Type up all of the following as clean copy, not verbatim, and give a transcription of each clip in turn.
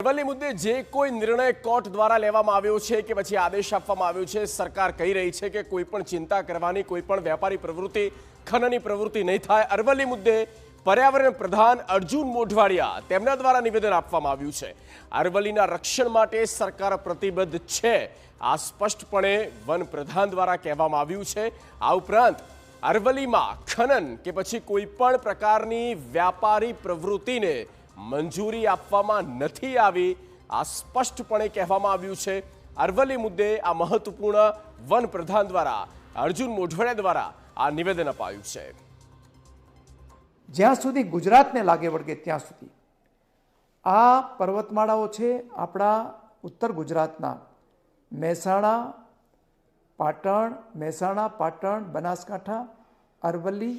અરવલ્લી મુદ્દે જે કોઈ નિર્ણય કોર્ટ દ્વારા લેવામાં આવ્યો છે કે પછી આદેશ આપવામાં આવ્યો છે, સરકાર કહી રહી છે કે કોઈ પણ ચિંતા કરવાની, કોઈ પણ વ્યાપારી પ્રવૃત્તિ, ખનનની પ્રવૃત્તિ નહીં થાય। અરવલ્લી મુદ્દે પર્યાવરણ પ્રધાન અર્જુન મોઢવાડિયા તેમના દ્વારા નિવેદન આપવામાં આવ્યું છે। અરવલ્લીના રક્ષણ માટે સરકાર પ્રતિબદ્ધ છે, આ સ્પષ્ટપણે વન પ્રધાન દ્વારા કહેવામાં આવ્યું છે। આ ઉપરાંત અરવલ્લીમાં ખનન કે પછી કોઈ પણ પ્રકારની વ્યાપારી પ્રવૃત્તિને મંજૂરી આપવામાં નથી આવી, આ સ્પષ્ટપણે કહેવામાં આવ્યું છે। અરવલ્લી મુદ્દે આ મહત્વપૂર્ણ વન પ્રધાન દ્વારા અર્જુન મોઢવાડિયા દ્વારા આ નિવેદન અપાયું છે। જ્યાં સુધી ગુજરાતને લાગે વળગે ત્યાં સુધી આ પર્વતમાળાઓ છે આપણા ઉત્તર ગુજરાતના મહેસાણા, પાટણ, બનાસકાંઠા, અરવલ્લી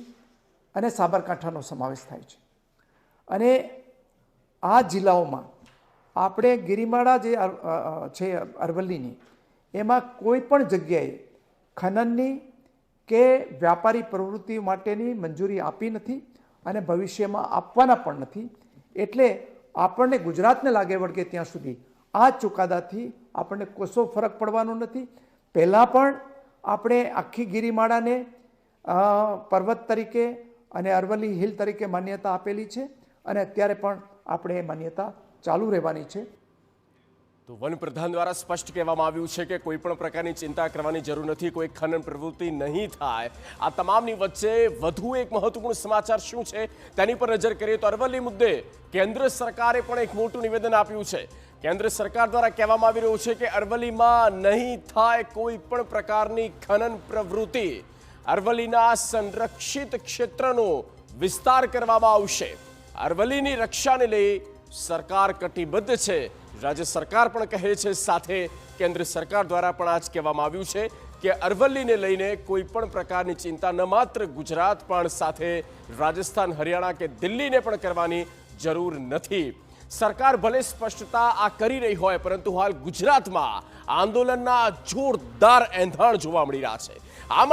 અને સાબરકાંઠાનો સમાવેશ થાય છે। અને આ જિલ્લાઓમાં આપણે ગિરિમાળા જે છે અરવલ્લીની, એમાં કોઈ પણ જગ્યાએ ખનનની કે વ્યાપારી પ્રવૃત્તિ માટેની મંજૂરી આપી નથી અને ભવિષ્યમાં આપવાના પણ નથી। એટલે આપણને ગુજરાતને લાગે વળગે ત્યાં સુધી આ ચુકાદાથી આપણને કશો ફરક પડવાનો નથી। પહેલાં પણ આપણે આખી ગિરિમાળાને પર્વત તરીકે અને અરવલ્લી હિલ તરીકે માન્યતા આપેલી છે અને અત્યારે પણ આપણે માન્યતા ચાલુ રહેવાની છે। તો વન પ્રધાન દ્વારા સ્પષ્ટ કહેવામાં આવ્યું છે કે કોઈ પણ પ્રકારની ચિંતા કરવાની જરૂર નથી, કોઈ ખનન પ્રવૃત્તિ નહીં થાય। આ તમામની વચ્ચે વધુ એક મહત્વપૂર્ણ સમાચાર શું છે તેની પર નજર કરીએ તો અરવલ્લી મુદ્દે કેન્દ્ર સરકારે પણ એક મોટું નિવેદન આપ્યું છે। કેન્દ્ર સરકાર દ્વારા કહેવામાં આવી રહ્યું છે કે અરવલ્લીમાં નહીં થાય કોઈ પણ પ્રકારની ખનન પ્રવૃત્તિ, અરવલ્લીના સંરક્ષિત ક્ષેત્રનો વિસ્તાર કરવામાં આવશે। અરવલ્લીની રક્ષાને લઈ સરકાર કટિબદ્ધ છે, રાજ્ય સરકાર પણ કહે છે, સાથે કેન્દ્ર સરકાર દ્વારા પણ આ જ કહેવામાં આવ્યું છે કે અરવલ્લીને લઈને કોઈ પણ પ્રકારની ચિંતા ન માત્ર ગુજરાત પણ સાથે રાજસ્થાન, હરિયાણા કે દિલ્હીને પણ કરવાની જરૂર નથી। સરકાર ભલે સ્પષ્ટતા આ કરી રહી હોય, પરંતુ હાલ ગુજરાતમાં આંદોલનના જોરદાર એંધાણ જોવા મળી રહ્યા છે। આમાં